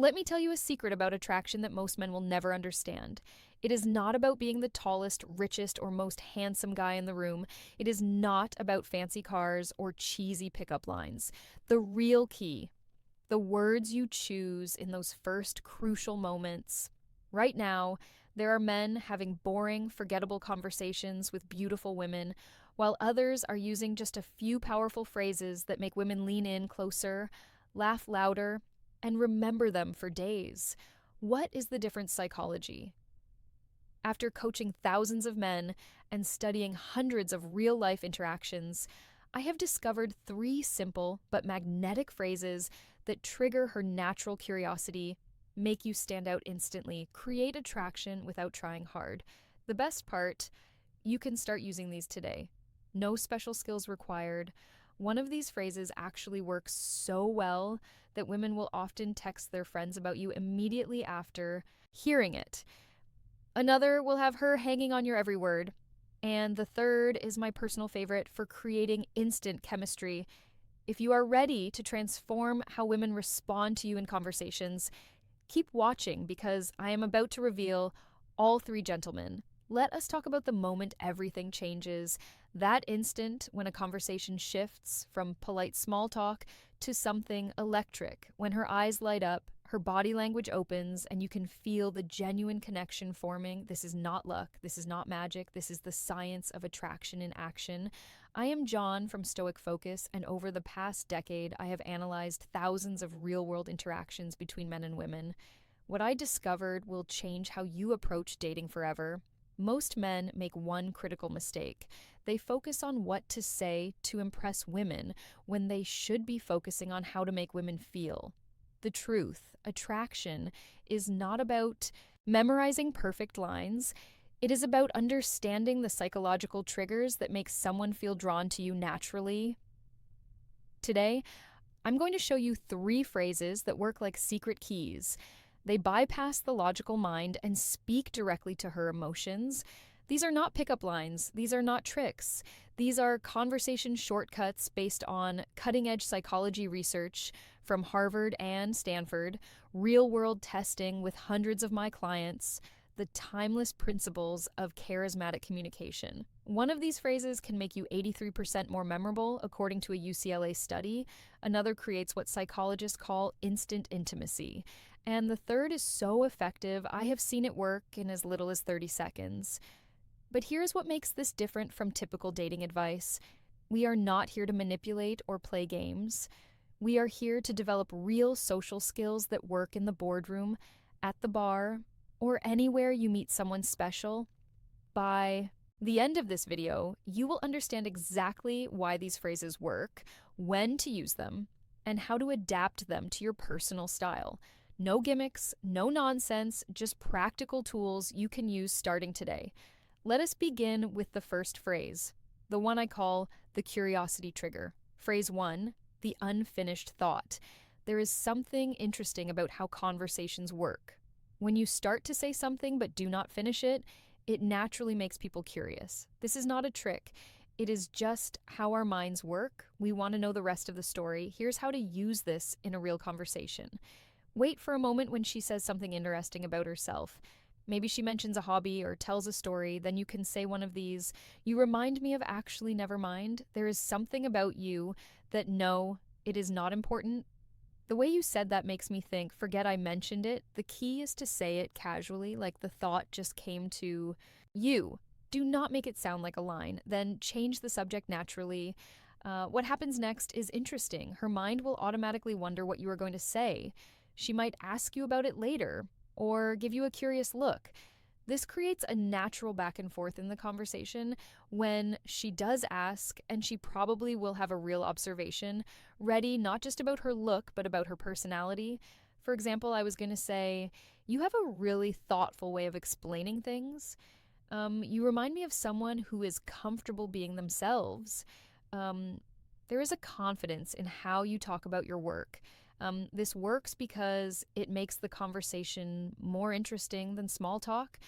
Let me tell you a secret about attraction that most men will never understand. It is not about being the tallest, richest, or most handsome guy in the room. It is not about fancy cars or cheesy pickup lines. The real key, the words you choose in those first crucial moments. Right now, there are men having boring, forgettable conversations with beautiful women, while others are using just a few powerful phrases that make women lean in closer, laugh louder, and remember them for days. What is the different psychology? After coaching thousands of men and studying hundreds of real life interactions, I have discovered three simple but magnetic phrases that trigger her natural curiosity, make you stand out instantly, create attraction without trying hard. The best part, you can start using these today. No special skills required. One of these phrases actually works so well that women will often text their friends about you immediately after hearing it. Another will have her hanging on your every word. And the third is my personal favorite for creating instant chemistry. If you are ready to transform how women respond to you in conversations, keep watching because I am about to reveal all three gentlemen. Let us talk about the moment everything changes, that instant when a conversation shifts from polite small talk to something electric, when her eyes light up, her body language opens, and you can feel the genuine connection forming. This is not luck. This is not magic. This is the science of attraction in action. I am John from Stoic Focus, and over the past decade, I have analyzed thousands of real-world interactions between men and women. What I discovered will change how you approach dating forever. Most men make one critical mistake. They focus on what to say to impress women when they should be focusing on how to make women feel. The truth, attraction, is not about memorizing perfect lines. It is about understanding the psychological triggers that make someone feel drawn to you naturally. Today, I'm going to show you three phrases that work like secret keys. They bypass the logical mind and speak directly to her emotions. These are not pickup lines. These are not tricks. These are conversation shortcuts based on cutting-edge psychology research from Harvard and Stanford, real-world testing with hundreds of my clients, the timeless principles of charismatic communication. One of these phrases can make you 83% more memorable, according to a UCLA study. Another creates what psychologists call instant intimacy. And the third is so effective, I have seen it work in as little as 30 seconds. But here's what makes this different from typical dating advice. We are not here to manipulate or play games. We are here to develop real social skills that work in the boardroom, at the bar, or anywhere you meet someone special. By the end of this video, you will understand exactly why these phrases work, when to use them, and how to adapt them to your personal style. No gimmicks, no nonsense, just practical tools you can use starting today. Let us begin with the first phrase, the one I call the curiosity trigger. Phrase 1, the unfinished thought. There is something interesting about how conversations work. When you start to say something but do not finish it, it naturally makes people curious. This is not a trick. It is just how our minds work. We want to know the rest of the story. Here's how to use this in a real conversation. Wait for a moment when she says something interesting about herself. Maybe she mentions a hobby or tells a story, then you can say one of these. You remind me of actually never mind. There is something about you that no, it is not important. The way you said that makes me think, forget I mentioned it. The key is to say it casually, like the thought just came to you. Do not make it sound like a line. Then change the subject naturally. What happens next is interesting. Her mind will automatically wonder what you are going to say. She might ask you about it later or give you a curious look. This creates a natural back and forth in the conversation when she does ask, and she probably will have a real observation ready, not just about her look, but about her personality. For example, I was going to say, you have a really thoughtful way of explaining things. You remind me of someone who is comfortable being themselves. There is a confidence in how you talk about your work. This works because it makes the conversation more interesting than small talk,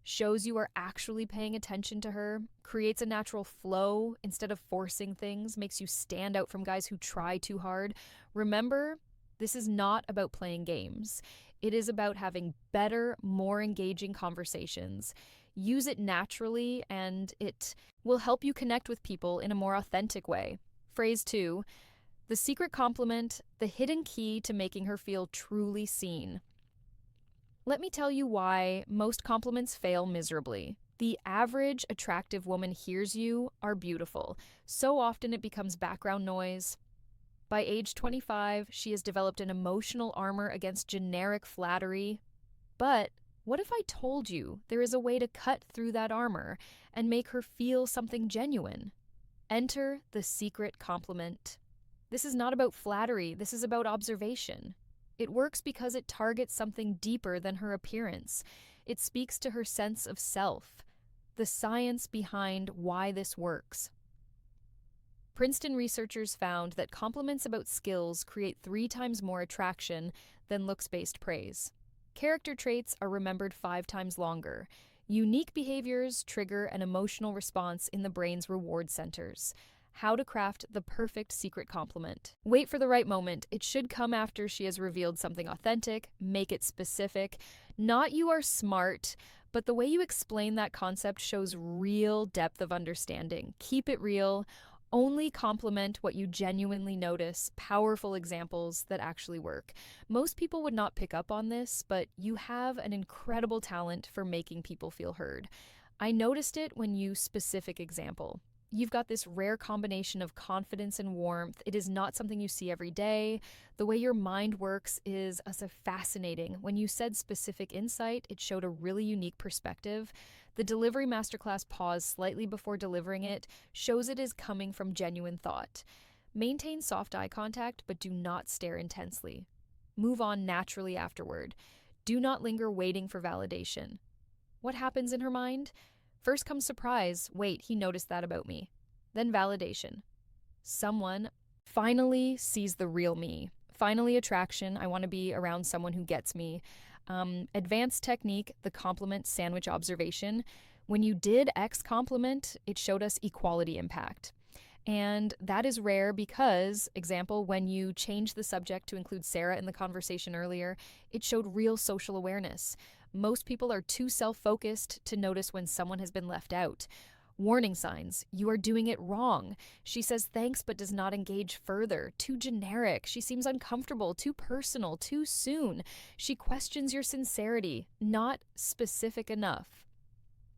shows you are actually paying attention to her, creates a natural flow instead of forcing things, makes you stand out from guys who try too hard. Remember, This is not about playing games. It is about having better, more engaging conversations. Use it naturally, and it will help you connect with people in a more authentic way. Phrase 2, the secret compliment, the hidden key to making her feel truly seen. Let me tell you why most compliments fail miserably. The average attractive woman hears you are beautiful. So often it becomes background noise. By age 25, she has developed an emotional armor against generic flattery. But what if I told you there is a way to cut through that armor and make her feel something genuine? Enter the secret compliment. This is not about flattery, this is about observation. It works because it targets something deeper than her appearance. It speaks to her sense of self, the science behind why this works. Princeton researchers found that compliments about skills create 3 times more attraction than looks-based praise. Character traits are remembered 5 times longer. Unique behaviors trigger an emotional response in the brain's reward centers. How to craft the perfect secret compliment. Wait for the right moment. It should come after she has revealed something authentic. Make it specific. Not "you are smart," but the way you explain that concept shows real depth of understanding. Keep it real. Only compliment what you genuinely notice, powerful examples that actually work. Most people would not pick up on this, but you have an incredible talent for making people feel heard. I noticed it when you specific example. You've got this rare combination of confidence and warmth. It is not something you see every day. The way your mind works is also fascinating. When you said specific insight, it showed a really unique perspective. The delivery masterclass pause slightly before delivering it shows it is coming from genuine thought. Maintain soft eye contact, but do not stare intensely. Move on naturally afterward. Do not linger waiting for validation. What happens in her mind? First comes surprise. Wait, he noticed that about me. Then validation. Someone finally sees the real me. Finally attraction. I want to be around someone who gets me. Advanced technique, the compliment sandwich observation. When you did X compliment, it showed us equality impact. And that is rare because, example, when you changed the subject to include Sarah in the conversation earlier, it showed real social awareness. Most people are too self-focused to notice when someone has been left out. Warning signs. You are doing it wrong. She says thanks but does not engage further. Too generic. She seems uncomfortable. Too personal. Too soon. She questions your sincerity. Not specific enough.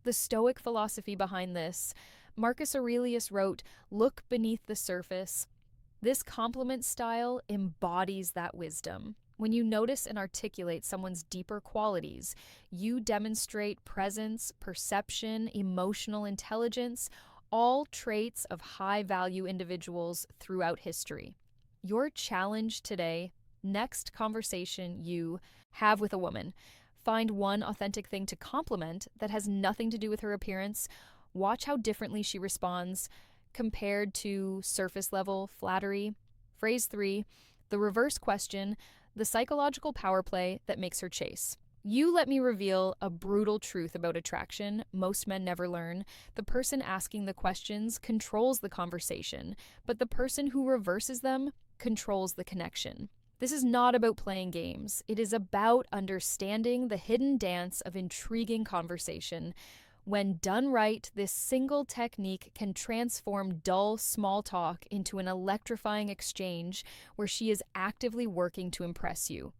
The Stoic philosophy behind this. Marcus Aurelius wrote, "Look beneath the surface." This compliment style embodies that wisdom. When you notice and articulate someone's deeper qualities, you demonstrate presence, perception, emotional intelligence, all traits of high-value individuals throughout history. Your challenge today, next conversation you have with a woman, find one authentic thing to compliment that has nothing to do with her appearance. Watch how differently she responds compared to surface-level flattery. Phrase 3, the reverse question, the psychological power play that makes her chase. You let me reveal a brutal truth about attraction most men never learn. The person asking the questions controls the conversation, but the person who reverses them controls the connection. This is not about playing games. It is about understanding the hidden dance of intriguing conversation. When done right, this single technique can transform dull, small talk into an electrifying exchange where she is actively working to impress you.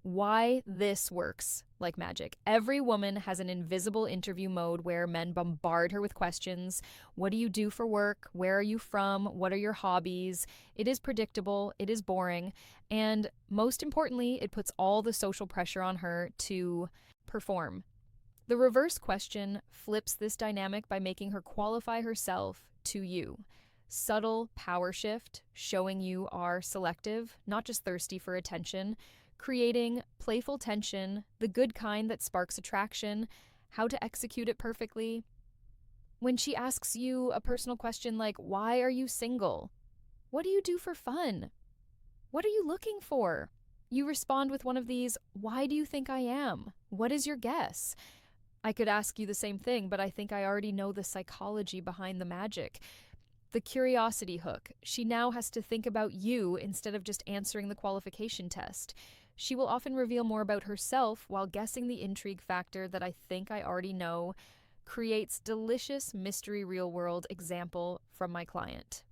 Why this works like magic. Every woman has an invisible interview mode where men bombard her with questions. What do you do for work? Where are you from? What are your hobbies? It is predictable. It is boring. And most importantly, it puts all the social pressure on her to perform. The reverse question flips this dynamic by making her qualify herself to you. Subtle power shift, showing you are selective, not just thirsty for attention, creating playful tension, the good kind that sparks attraction, how to execute it perfectly. When she asks you a personal question like, why are you single? What do you do for fun? What are you looking for? You respond with one of these, why do you think I am? What is your guess? I could ask you the same thing, but I think I already know the psychology behind the magic. The curiosity hook. She now has to think about you instead of just answering the qualification test. She will often reveal more about herself while guessing the intrigue factor that I think I already know. Creates delicious mystery real world example from my client.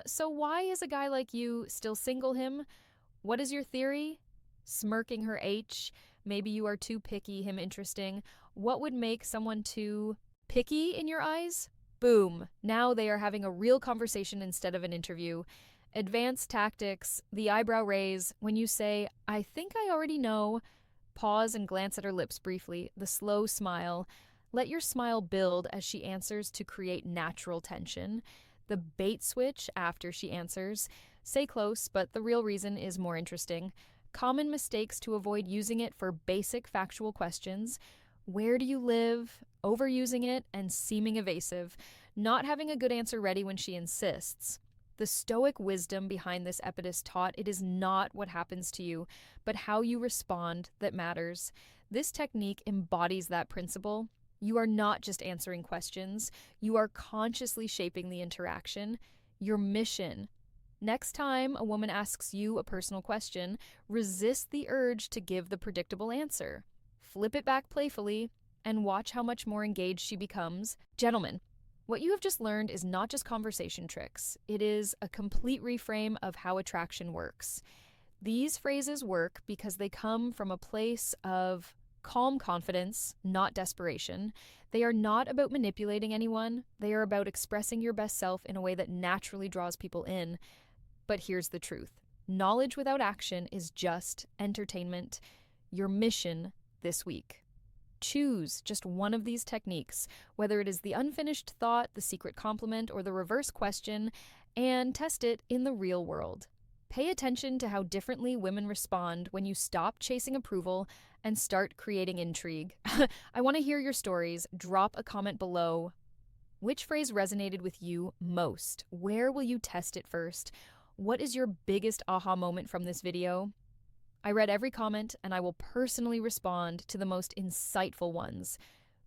So why is a guy like you still single him? What is your theory? Smirking her H. Maybe you are too picky, him interesting. What would make someone too picky in your eyes? Boom. Now they are having a real conversation instead of an interview. Advanced tactics, the eyebrow raise. When you say, I think I already know, pause and glance at her lips briefly, the slow smile. Let your smile build as she answers to create natural tension. The bait switch after she answers. Say close, but the real reason is more interesting. Common mistakes to avoid using it for basic factual questions. Where do you live? Overusing it and seeming evasive. Not having a good answer ready when she insists. The stoic wisdom behind this epidus taught it is not what happens to you, but how you respond that matters. This technique embodies that principle. You are not just answering questions, you are consciously shaping the interaction. Your mission. Next time a woman asks you a personal question, resist the urge to give the predictable answer. Flip it back playfully and watch how much more engaged she becomes. Gentlemen, what you have just learned is not just conversation tricks. It is a complete reframe of how attraction works. These phrases work because they come from a place of calm confidence, not desperation. They are not about manipulating anyone. They are about expressing your best self in a way that naturally draws people in. But here's the truth. Knowledge without action is just entertainment. Your mission this week. Choose just one of these techniques, whether it is the unfinished thought, the secret compliment, or the reverse question, and test it in the real world. Pay attention to how differently women respond when you stop chasing approval and start creating intrigue. I want to hear your stories. Drop a comment below. Which phrase resonated with you most? Where will you test it first? What is your biggest aha moment from this video? I read every comment and I will personally respond to the most insightful ones.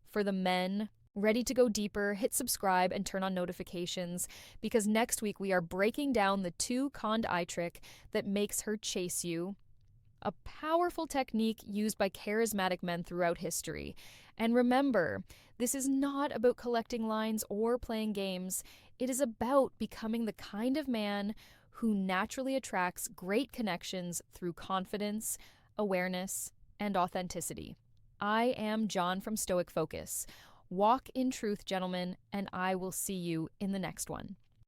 For the men ready to go deeper, hit subscribe and turn on notifications because next week we are breaking down the two-conned eye trick that makes her chase you. A powerful technique used by charismatic men throughout history. And remember, this is not about collecting lines or playing games. It is about becoming the kind of man who naturally attracts great connections through confidence, awareness, and authenticity. I am John from Stoic Focus. Walk in truth, gentlemen, and I will see you in the next one.